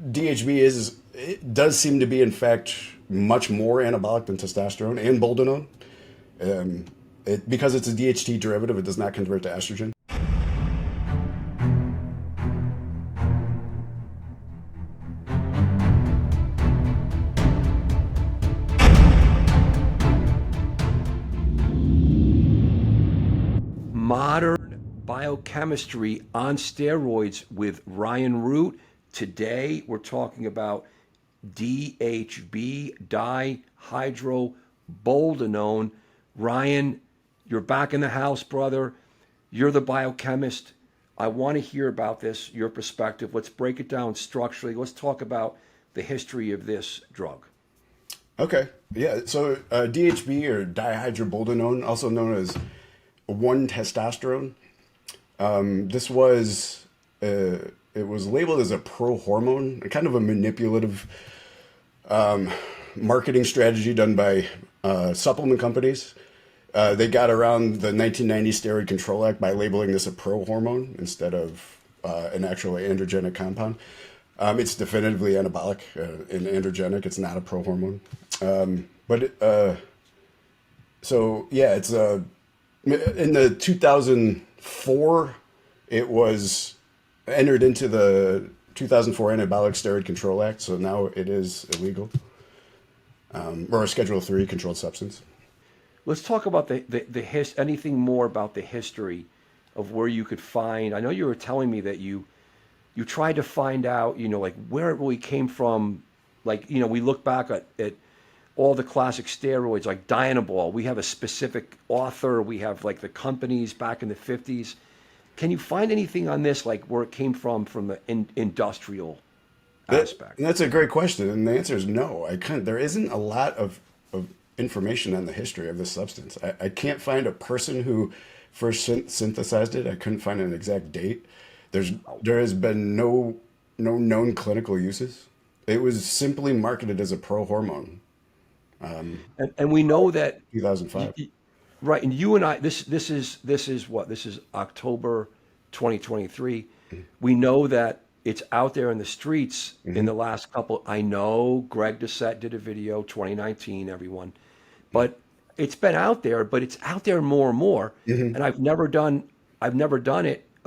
DHB it does seem to be, in fact, much more anabolic than testosterone and boldenone. Because it's a DHT derivative, it does not convert to estrogen. Modern biochemistry on steroids with Ryan Root. Today we're talking about DHB, dihydroboldenone. Ryan, you're back in the house, brother. You're the biochemist. I want to hear about this, your perspective. Let's break it down structurally. Let's talk about the history of this drug. Okay. Yeah. So DHB, or dihydroboldenone, also known as 1-testosterone. This was it was labeled as a pro-hormone, kind of a manipulative marketing strategy done by supplement companies. They got around the 1990 Steroid Control Act by labeling this a pro-hormone instead of an actual androgenic compound. It's definitively anabolic and androgenic. It's not a pro-hormone. So yeah, it's in the 2004, it was entered into the 2004 Anabolic Steroid Control Act. So now it is illegal, or a Schedule 3 controlled substance. Let's talk about anything more about the history of where you could find. I know you were telling me that you tried to find out, like where it really came from. Like, we look back at all the classic steroids like Dynabol. We have a specific author. We have like the companies back in the 50s. Can you find anything on this, like where it came from the industrial aspect? That's a great question. And the answer is no. There isn't a lot of information on the history of this substance. I can't find a person who first synthesized it. I couldn't find an exact date. There has been no known clinical uses. It was simply marketed as a pro-hormone. And we know that 2005. Right, and you and I, this is what? This is October 2023. We know that it's out there in the streets in the last couple. I know Greg Doucette did a video 2019, everyone, but it's been out there, but it's out there more and more. And I've never done a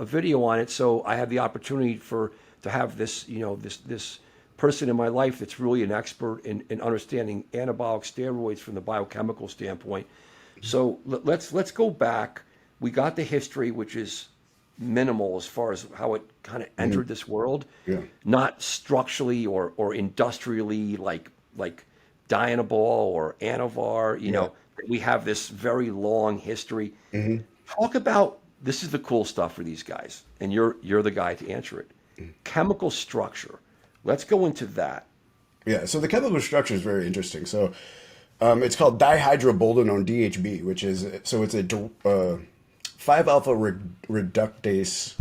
video on it, so I have the opportunity to have this, this person in my life that's really an expert in understanding anabolic steroids from the biochemical standpoint. So let's go back. We got the history, which is minimal as far as how it kind of entered this world. Yeah. Not structurally or industrially like Dynabol or Anavar. We have this very long history. Talk about, this is the cool stuff for these guys, and you're the guy to answer it. Chemical structure. Let's go into that. Yeah. So the chemical structure is very interesting. So. It's called dihydroboldenone, DHB, which is, so it's a 5-alpha reductase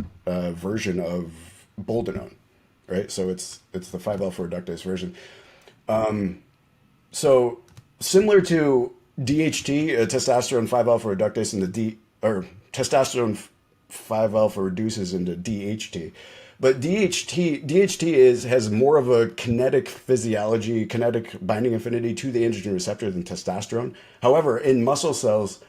version of boldenone, right? So it's the 5-alpha reductase version. So similar to DHT, testosterone 5-alpha reductase into testosterone 5-alpha reduces into DHT. But DHT has more of a kinetic physiology, kinetic binding affinity to the androgen receptor than testosterone. However, in muscle cells,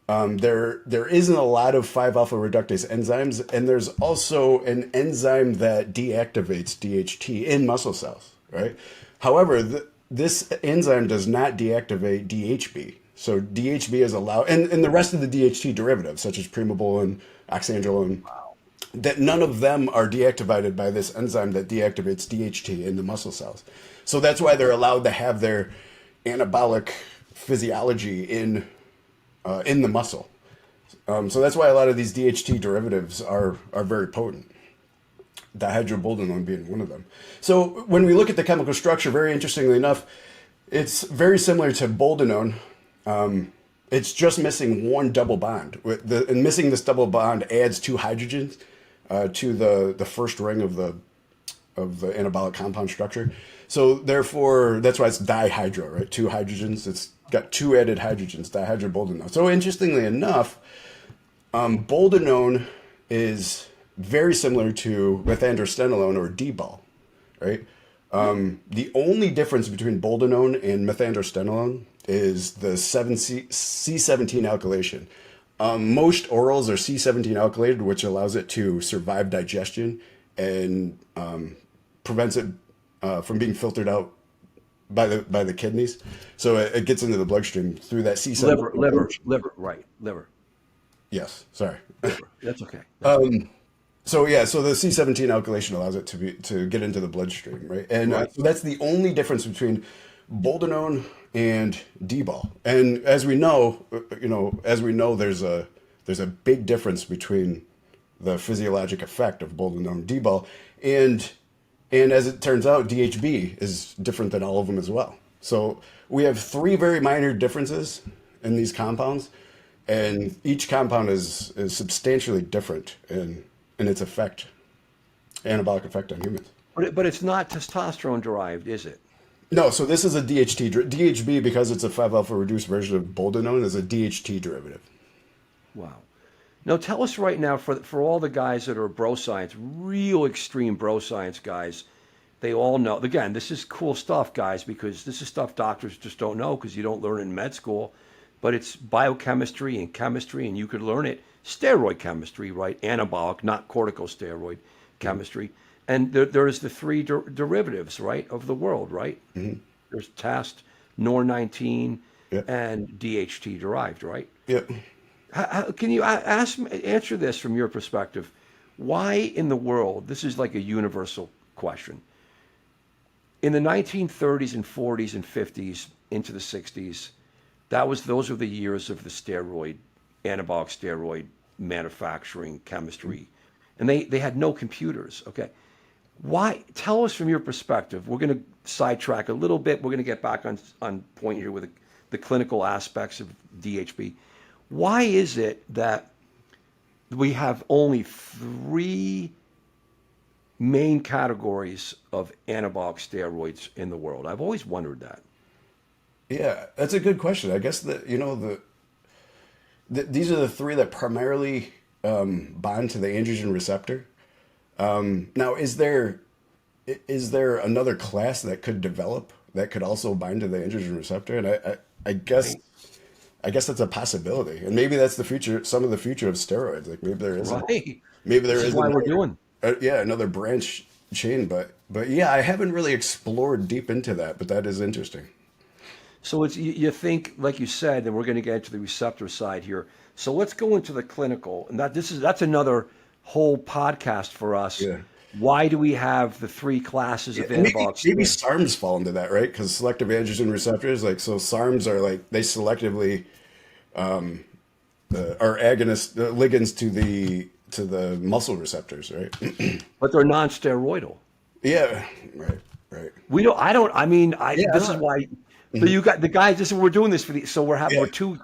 there isn't a lot of 5-alpha reductase enzymes, and there's also an enzyme that deactivates DHT in muscle cells, right? However, this enzyme does not deactivate DHB. So DHB is allowed, and the rest of the DHT derivatives, such as primobolan, oxandrolone, that none of them are deactivated by this enzyme that deactivates DHT in the muscle cells. So that's why they're allowed to have their anabolic physiology in the muscle. So that's why a lot of these DHT derivatives are very potent. Dihydroboldenone being one of them. So when we look at the chemical structure, very interestingly enough, it's very similar to boldenone. It's just missing one double bond. And missing this double bond adds 2 hydrogens to the first ring of the anabolic compound structure. So therefore, that's why it's dihydro, right? 2 hydrogens. It's got 2 added hydrogens, dihydroboldenone. So interestingly enough, boldenone is very similar to methandrostenolone or D-bol, right? The only difference between boldenone and methandrostenolone is the 7C, C17 alkylation. Most orals are C17 alkylated, which allows it to survive digestion and prevents it from being filtered out by the kidneys. So it gets into the bloodstream through that C17. Right, liver, Yes, sorry. liver. That's okay. That's okay. So yeah, so the C17 alkylation allows it to get into the bloodstream, right? And Right. so that's the only difference between boldenone and D-bol. And as we know, there's a big difference between the physiologic effect of boldenone and D-bol, and as it turns out, DHB is different than all of them as well. So we have three very minor differences in these compounds, and each compound is substantially different in its effect, anabolic effect on humans. But it's not testosterone derived, is it? No, so this is a DHT. DHB, because it's a 5-alpha reduced version of boldenone, is a DHT derivative. Wow. Now tell us right now, for all the guys that are bro science, real extreme bro science guys, they all know. Again, this is cool stuff, guys, because this is stuff doctors just don't know because you don't learn it in med school. But it's biochemistry and chemistry, and you could learn it. Steroid chemistry, right? Anabolic, not corticosteroid chemistry. And there's the three derivatives, right, of the world, right? Mm-hmm. There's TAST, NOR19, Yep. and DHT derived, right? Yep. Can you answer this from your perspective? Why in the world, this is like a universal question, in the 1930s and 40s and 50s into the 60s, those were the years of the anabolic steroid manufacturing chemistry. And they had no computers, okay? Why? Tell us from your perspective. We're going to sidetrack a little bit. We're going to get back on point here with the clinical aspects of DHB. Why is it that we have only three main categories of anabolic steroids in the world? I've always wondered that. Yeah, that's a good question. I guess that these are the three that primarily bind to the androgen receptor. Now, is there another class that could develop that could also bind to the androgen receptor? And I guess that's a possibility, and maybe that's the future. Some of the future of steroids, like maybe there isn't. Right. Maybe there This is is why we're another, doing. another branch chain. But yeah, I haven't really explored deep into that, but that is interesting. So you think, like you said, and we're going to get into the receptor side here. So let's go into the clinical, and that's another whole podcast for us. Yeah. Why do we have the three classes of And maybe anabolic maybe steroids? SARMs fall into that, right? Because selective androgen receptors, like so, SARMs are like they selectively are agonist ligands to the muscle receptors, right? But they're non-steroidal. Yeah, right. We don't. I don't. I mean, Yeah, this is why. So you got the guys. This we're doing this for the. So yeah.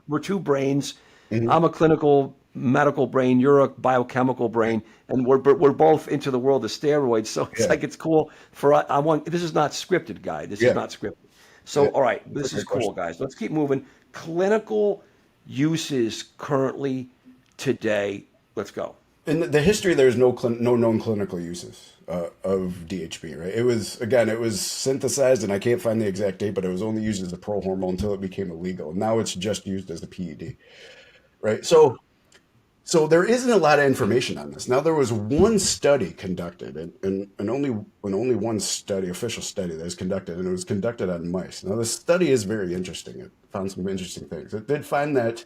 we're two brains. Mhm. I'm a clinical medical brain. You're a biochemical brain, and we're both into the world of steroids. So it's Yeah. like it's cool for I want. This is not scripted, guy. This Yeah. is not scripted. So Yeah. all right, That's this a is great cool, question. guys. Let's keep moving. Clinical uses currently today. Let's go. In the history, there's no known clinical uses of DHB, right? It was synthesized, and I can't find the exact date, but it was only used as a pro-hormone until it became illegal. Now it's just used as a PED, right? So there isn't a lot of information on this. Now there was one study conducted, and only one study, official study that was conducted, and it was conducted on mice. Now the study is very interesting. It found some interesting things. It did find that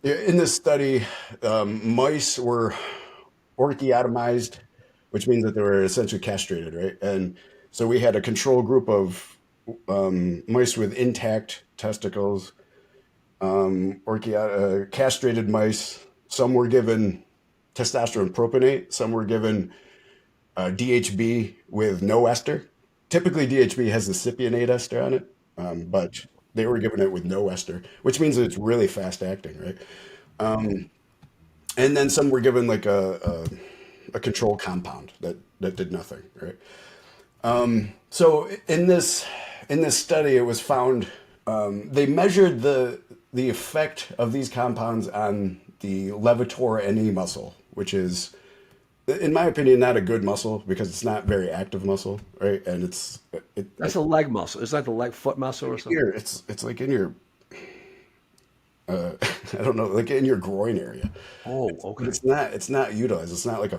in this study, mice were orchiotomized, which means that they were essentially castrated, right? And so we had a control group of mice with intact testicles, castrated mice. Some were given testosterone propionate. Some were given DHB with no ester. Typically, DHB has the cypionate ester on it, but they were given it with no ester, which means that it's really fast acting, right? And then some were given like a control compound that did nothing, right? So in this study, it was found they measured the effect of these compounds on the levator NE muscle, which is in my opinion, not a good muscle because it's not very active muscle, right? And That's a leg muscle. It's like the leg foot muscle or something. here it's like in your I don't know, like in your groin area. Oh, But okay. it's not utilized. It's not like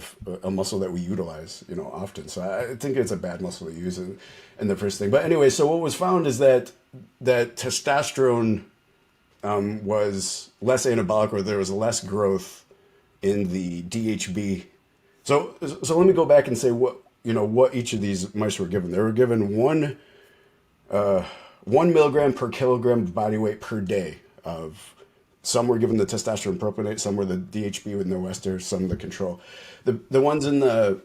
a muscle that we utilize, often. So I think it's a bad muscle to use in the first thing. But anyway, so what was found is that testosterone was less anabolic, or there was less growth in the DHB. So let me go back and say what each of these mice were given. They were given 1 milligram per kilogram of body weight per day of. Some were given the testosterone propionate, some were the DHB with no ester, some the control. The ones in the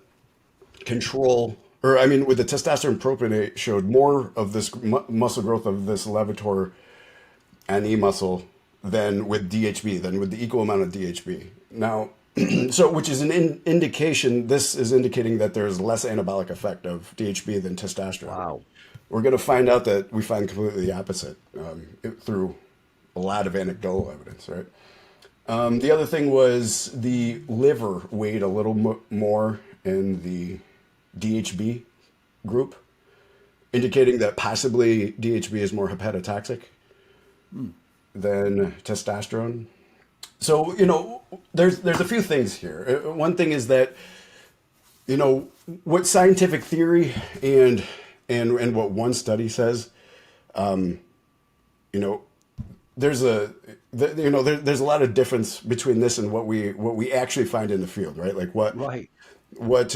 control, or I mean, with the testosterone propionate, showed more of this muscle growth of this levator and E muscle than with DHB, than with the equal amount of DHB. Now, so which is an indication. This is indicating that there's less anabolic effect of DHB than testosterone. Wow. We're going to find out that we find completely the opposite through a lot of anecdotal evidence, right? The other thing was the liver weighed a little more in the DHB group, indicating that possibly DHB is more hepatotoxic than testosterone. So, there's a few things here. One thing is that, what scientific theory and what one study says, you know, there's a lot of difference between this and what we actually find in the field, right? Like Right. what what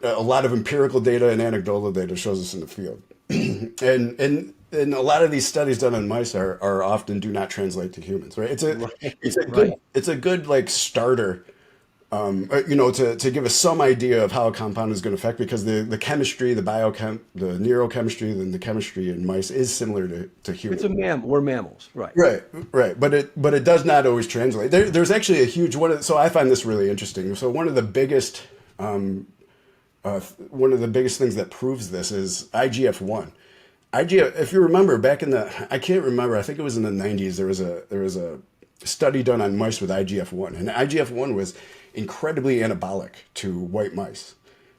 a lot of empirical data and anecdotal data shows us in the field, and a lot of these studies done on mice are often do not translate to humans, right? Right. Right. It's a good like starter, to give us some idea of how a compound is going to affect, because the chemistry, the neurochemistry, and the chemistry in mice is similar to It's humans. we're mammals. Right. Right, right, but it does not always translate. There's actually a huge one. So I find this really interesting. So one of the biggest things that proves this is IGF-1. IGF, if you remember back I can't remember. I think it was in the 90s. There was a study done on mice with IGF-1, and IGF-1 was incredibly anabolic to white mice,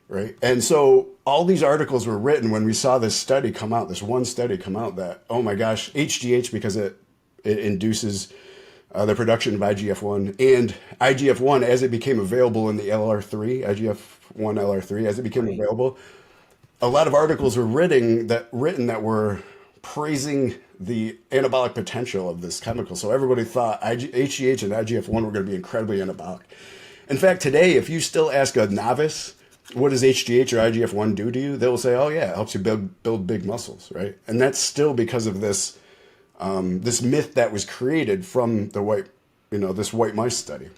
right? And so all these articles were written when we saw this one study come out that, oh my gosh, HGH, because it induces the production of IGF-1, and IGF-1 as it became available in the LR3, IGF-1 LR3, as it became Right. available, a lot of articles were written that were praising the anabolic potential of this chemical. So everybody thought HGH and IGF-1 were going to be incredibly anabolic. In fact, today, if you still ask a novice, what does HGH or IGF-1 do to you? They will say, oh yeah, it helps you build big muscles, right? And that's still because of this myth that was created from this white mice study.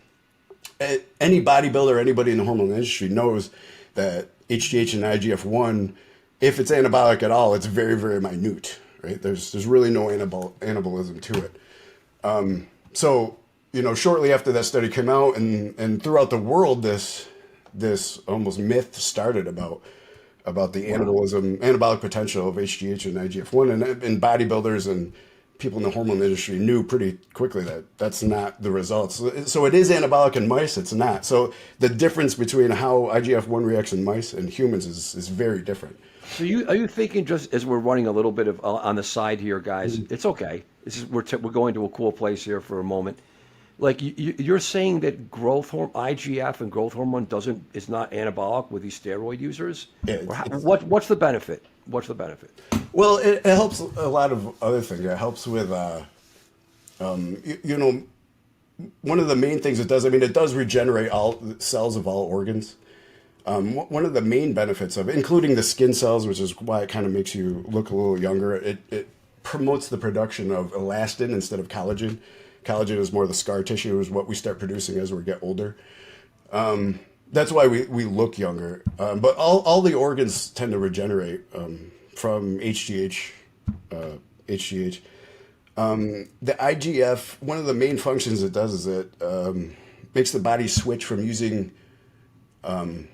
Any bodybuilder, anybody in the hormone industry knows that HGH and IGF-1, if it's anabolic at all, it's very, very minute, right? There's really no anabolism to it. So, shortly after that study came out, and throughout the world, this almost myth started about the Wow. anabolic potential of HGH and IGF-1, and bodybuilders and people in the hormone industry knew pretty quickly that that's not the results. So it is anabolic in mice, it's not. So the difference between how IGF-1 reacts in mice and humans is very different. So are you thinking, just as we're running a little bit of on the side here, guys? It's okay. We're going to a cool place here for a moment. Like you're saying that IGF and growth hormone is not anabolic with these steroid users, Yeah, or what's the benefit? What's the benefit? well, it helps a lot of other things. It helps with, one of the main things it does, it does regenerate all cells of all organs. One of the main benefits of it, including the skin cells, which is why it kind of makes you look a little younger, it promotes the production of elastin instead of collagen. Collagen is more the scar tissue, is what we start producing as we get older. That's why we look younger. But all the organs tend to regenerate from HGH. HGH. The IGF, one of the main functions it does is it makes the body switch from using the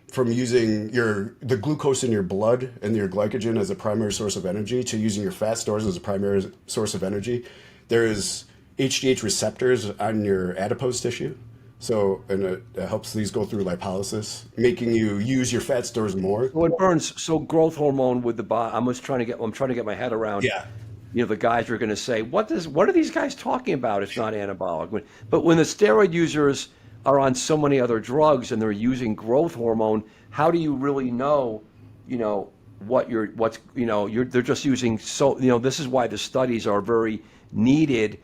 glucose in your blood and your glycogen as a primary source of energy to using your fat stores as a primary source of energy. There is HGH receptors on your adipose tissue. So, and it helps these go through lipolysis, making you use your fat stores more. So it burns. So growth hormone with the body. I'm trying to get my head around. Yeah. The guys are going to say, what are these guys talking about? It's not anabolic. But when the steroid users are on so many other drugs and they're using growth hormone, how do you really know, they're just using this is why the studies are very needed,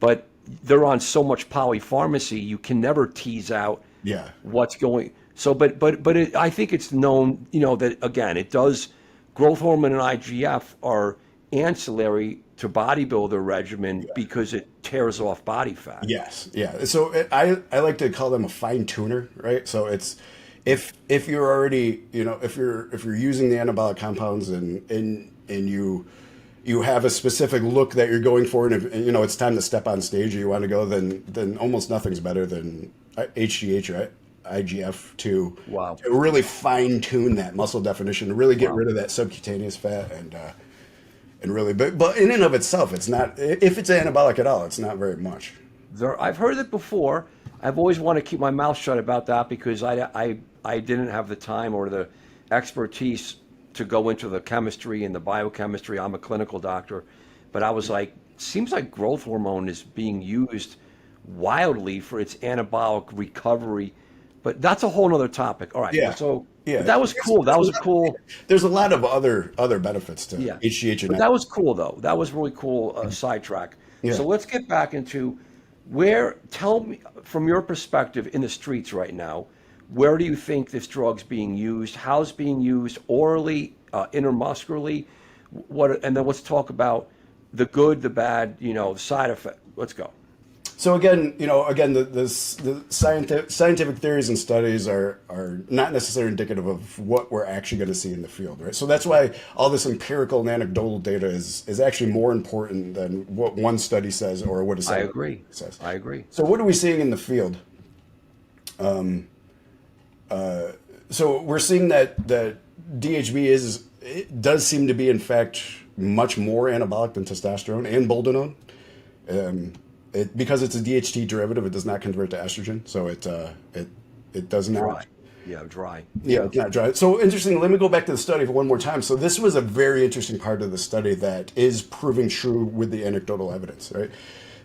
but they're on so much polypharmacy, you can never tease out Yeah. what's going. So, I think it's known, that again, it does. Growth hormone and IGF are ancillary to bodybuilder regimen because it tears off body fat. Yes, yeah. So I like to call them a fine tuner, right? So it's if you're already, if you're using the anabolic compounds and you have a specific look that you're going for, and if, it's time to step on stage or you want to go, then almost nothing's better than HGH or IGF to really fine tune that muscle definition, to really get rid of that subcutaneous fat and really, but in and of itself, it's not, if it's anabolic at all, it's not very much. I've heard it before. I've always wanted to keep my mouth shut about that because I didn't have the time or the expertise to go into the chemistry and the biochemistry. I'm a clinical doctor, but I was like, seems like growth hormone is being used wildly for its anabolic recovery, but that's a whole nother topic. All right. Yeah. So yeah, that was cool. That was a cool. There's a lot of other benefits to HGH. And that was cool though. That was really cool. Sidetrack. Yeah. So let's get back into tell me from your perspective in the streets right now, where do you think this drug's being used? How's it being used orally, intramuscularly? And then let's talk about the good, the bad, the side effect. Let's go. So again, the scientific theories and studies are not necessarily indicative of what we're actually going to see in the field, right? So that's why all this empirical and anecdotal data is actually more important than what one study says or what a scientific says. I agree. So what are we seeing in the field? So we're seeing that DHB does seem to be in fact much more anabolic than testosterone and boldenone. Because it's a DHT derivative, it does not convert to estrogen, so it does not. Dry. Yeah, dry. Yeah, it's not dry. So interesting. Let me go back to the study for one more time. So this was a very interesting part of the study that is proving true with the anecdotal evidence. Right,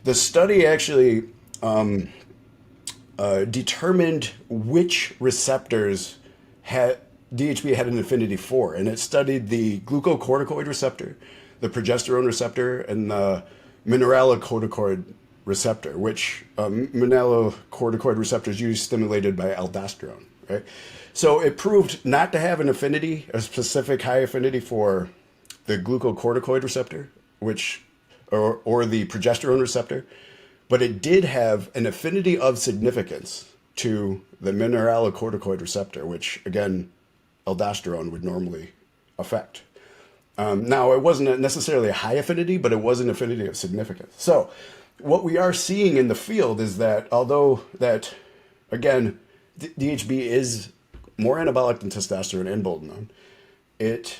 the study actually determined which receptors DHB had an affinity for, and it studied the glucocorticoid receptor, the progesterone receptor, and the mineralocorticoid receptor, which mineralocorticoid receptor is usually stimulated by aldosterone, right? So it proved not to have an affinity, a specific high affinity for the glucocorticoid receptor, or the progesterone receptor, but it did have an affinity of significance to the mineralocorticoid receptor, which again, aldosterone would normally affect. Now, it wasn't necessarily a high affinity, but it was an affinity of significance. So what we are seeing in the field is that although that, again, DHB is more anabolic than testosterone and boldenone, it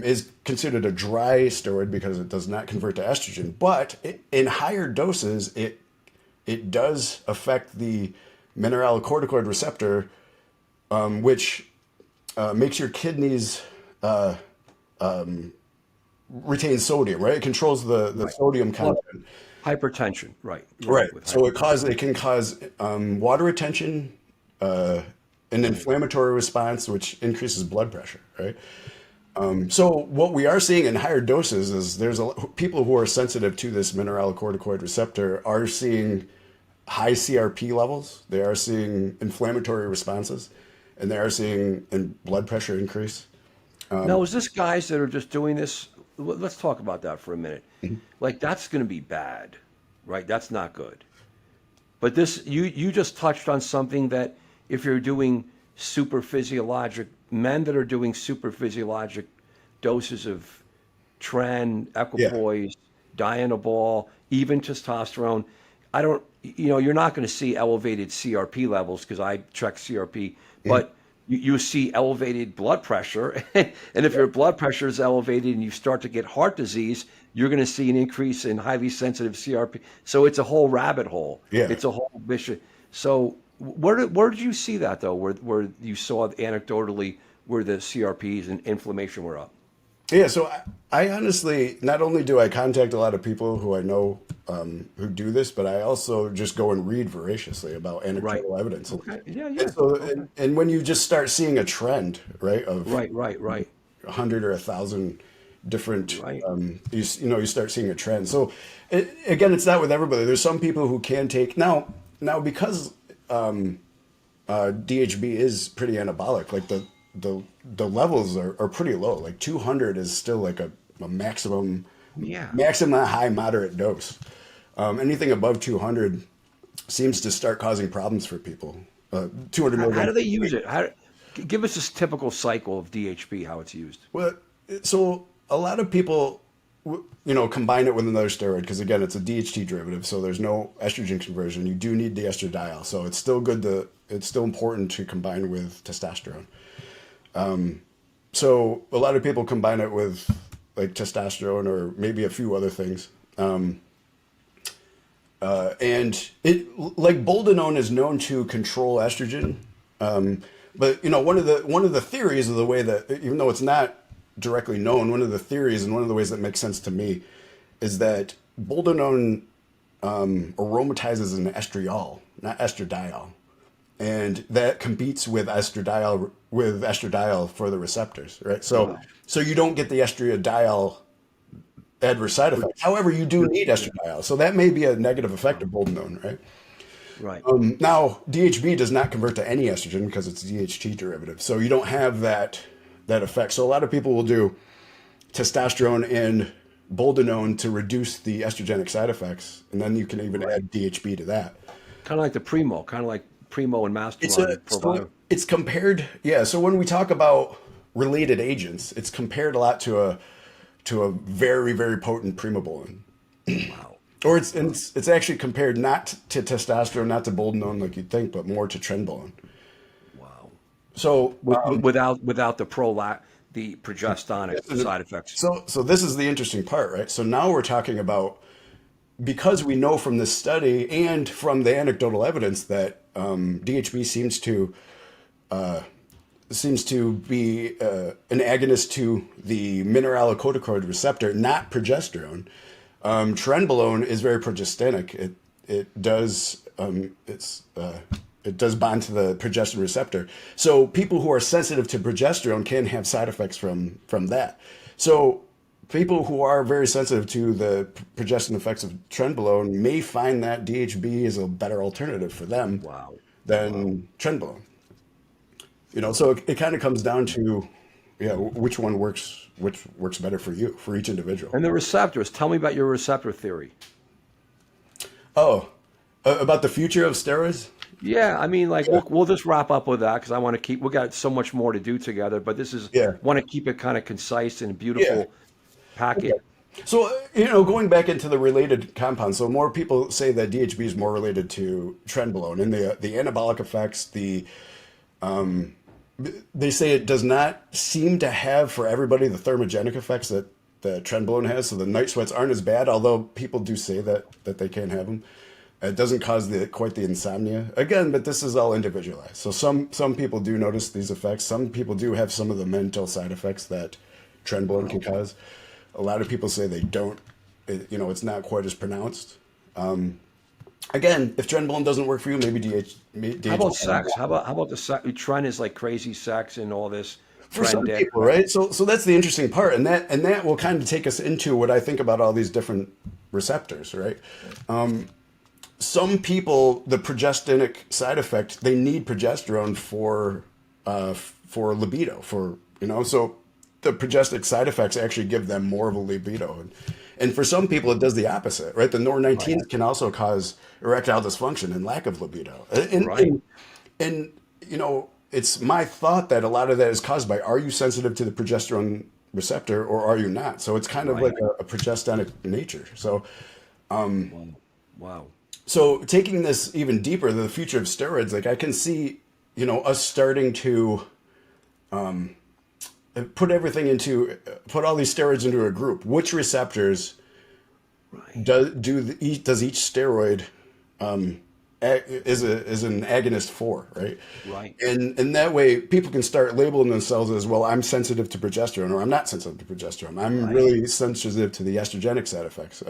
is considered a dry steroid because it does not convert to estrogen. But in higher doses, it does affect the mineralocorticoid receptor, which makes your kidneys retain sodium, right? It controls the sodium content. Hypertension, right? Right. So it can cause water retention, an inflammatory response, which increases blood pressure, right? So what we are seeing in higher doses is people who are sensitive to this mineralocorticoid receptor are seeing high CRP levels. They are seeing inflammatory responses, and they are seeing blood pressure increase. Now, is this guys that are just doing this? Let's talk about that for a minute. Mm-hmm. Like, that's going to be bad, right? That's not good. But this, you just touched on something that if you're doing men that are doing super physiologic doses of tren, equipoise, dianabol, even testosterone, you're not going to see elevated CRP levels because I check CRP, but you see elevated blood pressure. And if your blood pressure is elevated and you start to get heart disease, you're going to see an increase in highly sensitive CRP. So it's a whole rabbit hole. Yeah. It's a whole vicious. So where did you see that though? Where you saw anecdotally where the CRPs and inflammation were up? Yeah, so I honestly, not only do I contact a lot of people who I know who do this, but I also just go and read voraciously about Right. anecdotal evidence. Okay. Yeah. And Yeah. so, Okay. and when you just start seeing a trend, right, of Right. Right. Right. 100 or 1,000 different, Right. you start seeing a trend. So again, it's not with everybody. There's some people who can take now because DHB is pretty anabolic. Like the levels are pretty low. Like 200 is still like a Yeah. maximum high moderate dose. Anything above 200 seems to start causing problems for people. 200 How milligrams. do they use it? Give us this typical cycle of DHB, how it's used. Well, so a lot of people, combine it with another steroid because again, it's a DHT derivative, so there's no estrogen conversion. You do need the estradiol, so it's still it's still important to combine with testosterone. So a lot of people combine it with like testosterone or maybe a few other things. And it like boldenone is known to control estrogen. But one of the theories of the way that, even though it's not directly known, one of the theories and one of the ways that makes sense to me is that boldenone aromatizes an estriol, not estradiol, and that competes with estradiol for the receptors, right? So Wow. so you don't get the estradiol adverse side effects. However, you do need Yeah. estradiol, so that may be a negative effect Wow. of boldenone, right? Right. Now, DHB does not convert to any estrogen because it's a DHT derivative, so you don't have that effect. So a lot of people will do testosterone and boldenone to reduce the estrogenic side effects, and then you can even Right. add DHB to that. Kind of like the Primo, kind of like Primo and It's Masteron so provide. it's compared, yeah. So when we talk about related agents, it's compared a lot to a very very potent primobolan, Wow. or it's actually compared not to testosterone, not to boldenone like you'd think, but more to trenbolone. Wow. So Without the progestonic side effects. so this is the interesting part, right? So now we're talking about, because we know from this study and from the anecdotal evidence that DHB seems to be an agonist to the mineralocorticoid receptor, not progesterone. Trenbolone is very progestinic. It does it does bond to the progesterone receptor. So people who are sensitive to progesterone can have side effects from that. So people who are very sensitive to the progestin effects of trenbolone may find that DHB is a better alternative for them Wow. Wow. than trenbolone. So it kind of comes down to, yeah, which works better for you, for each individual. And the receptors. Tell me about your receptor theory. Oh, about the future of steroids? Yeah, I mean, like Yeah, we'll just wrap up with that because I want to keep. We got so much more to do together, but this is yeah, want to keep it kind of concise and yeah. beautiful packet. Okay. So, going back into the related compounds, so more people say that DHB is more related to trenbolone and the anabolic effects. They say it does not seem to have for everybody the thermogenic effects that trenbolone has. So the night sweats aren't as bad, although people do say that they can have them. It doesn't cause quite the insomnia again, but this is all individualized. So some people do notice these effects. Some people do have some of the mental side effects that trenbolone can cause. A lot of people say they don't. It's not quite as pronounced. Again, if trenbolone doesn't work for you, maybe How about DHT. sex? How about the sex? Trend is like crazy sex and all this For trend some dick, people, right? right? So that's the interesting part, and that will kind of take us into what I think about all these different receptors, right? Some people, the progestinic side effect, they need progesterone for libido, so the progestinic side effects actually give them more of a libido, and for some people it does the opposite, right? The Right. norr-19s can also cause erectile dysfunction and lack of libido, and Right. and, and it's my thought that a lot of that is caused by, are you sensitive to the progesterone receptor or are you not? So it's kind of like Right. a progestinic nature. So Wow. Wow. so taking this even deeper, the future of steroids, like I can see, us starting to put all these steroids into a group. Which receptors Right. does each steroid is an agonist for, right? Right. And that way people can start labeling themselves as, well, I'm sensitive to progesterone, or I'm not sensitive to progesterone. I'm Right. really sensitive to the estrogenic side effects.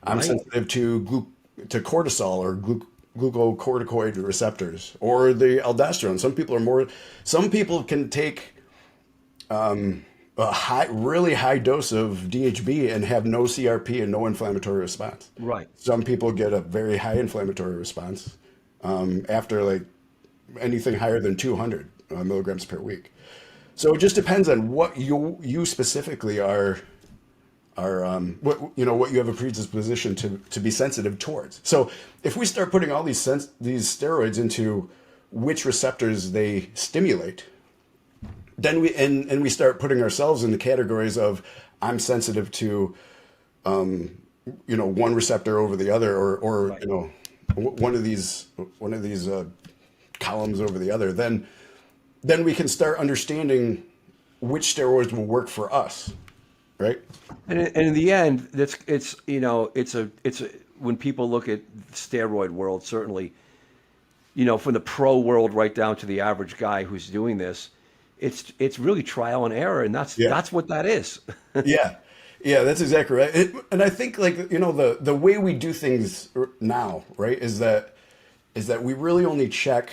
I'm Right. sensitive to cortisol or glucocorticoid receptors or the aldosterone. Some people can take a really high dose of DHB and have no CRP and no inflammatory response. Right. Some people get a very high inflammatory response after like anything higher than 200 milligrams per week. So it just depends on what you specifically what you have a predisposition to be sensitive towards. So if we start putting all these steroids into which receptors they stimulate, then we start putting ourselves in the categories of, I'm sensitive to one receptor over the other, or Right. one of these columns over the other, then we can start understanding which steroids will work for us, right? And in the end, it's when people look at the steroid world, certainly, from the pro world right down to the average guy who's doing this, it's really trial and error, and Yeah. that's what that is. Yeah, yeah, that's exactly right. And I think, like, the way we do things now, right, is that we really only check,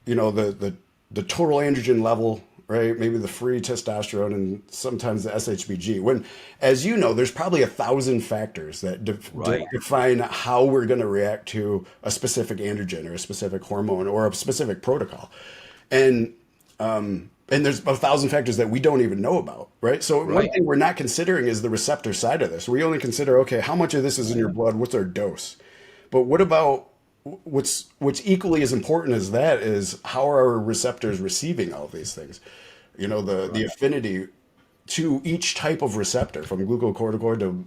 the total androgen level, right? Maybe the free testosterone and sometimes the SHBG. When, as you know, there's probably 1,000 factors that Right. define how we're going to react to a specific androgen or a specific hormone or a specific protocol, and there's 1,000 factors that we don't even know about, right? So one Right. thing we're not considering is the receptor side of this. We only consider, okay, how much of this is in your blood? What's our dose? But what about what's equally as important as that is, how are our receptors receiving all of these things? The affinity to each type of receptor, from glucocorticoid to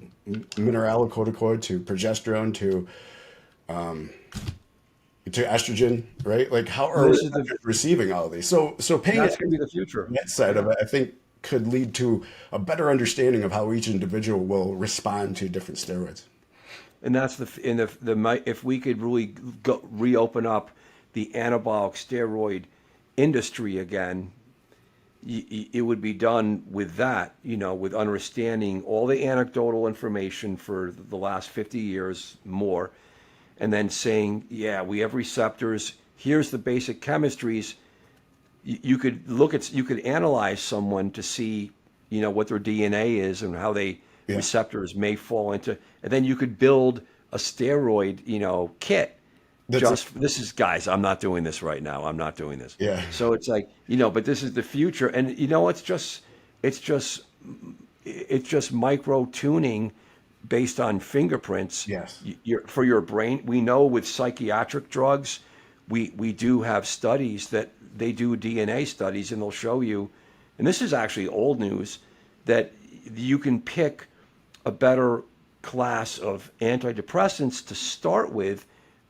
mineralocorticoid to progesterone to estrogen, right? Like, how are This is receptors receiving all of these? So paying that's going attention to be the future. to that side of Yeah. it, I think, could lead to a better understanding of how each individual will respond to different steroids. And that's if we could really reopen up the anabolic steroid industry again, it would be done with that, with understanding all the anecdotal information for the last 50 years more, and then saying, yeah, we have receptors. Here's the basic chemistries. You could analyze someone to see, what their DNA is and how they Yeah, receptors may fall into, and then you could build a steroid, kit. that's it. Just this is, guys, I'm not doing this right now. I'm not doing this. Yeah, So it's like, but this is the future, and it's just micro tuning based on fingerprints. yes, For your brain. We know with psychiatric drugs, we do have studies that they do DNA studies, and they'll show you, and this is actually old news, that you can pick a better class of antidepressants to start with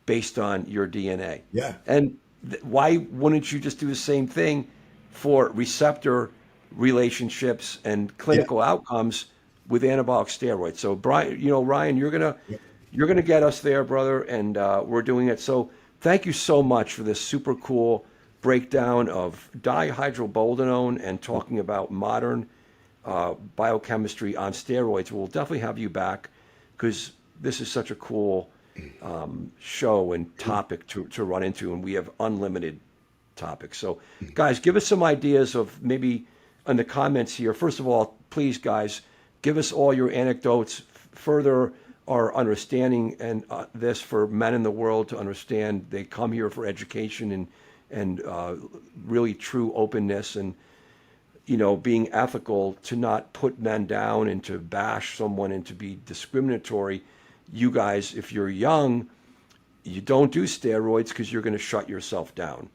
based on your DNA. yeah, And why wouldn't you just do the same thing for receptor relationships and yeah, clinical outcomes with anabolic steroids? So Brian, Ryan, you're gonna get us there, brother, and we're doing it. So thank you so much for this super cool breakdown of dihydroboldenone and talking about modern biochemistry on steroids. We'll definitely have you back, because this is such a cool show and topic to run into, and we have unlimited topics. So, guys, give us some ideas of maybe in the comments here. First of all, please, guys, give us all your anecdotes, further our understanding, and this for men in the world to understand. They come here for education and really true openness, and being ethical, to not put men down and to bash someone and to be discriminatory. You guys, if you're young, you don't do steroids because you're going to shut yourself down.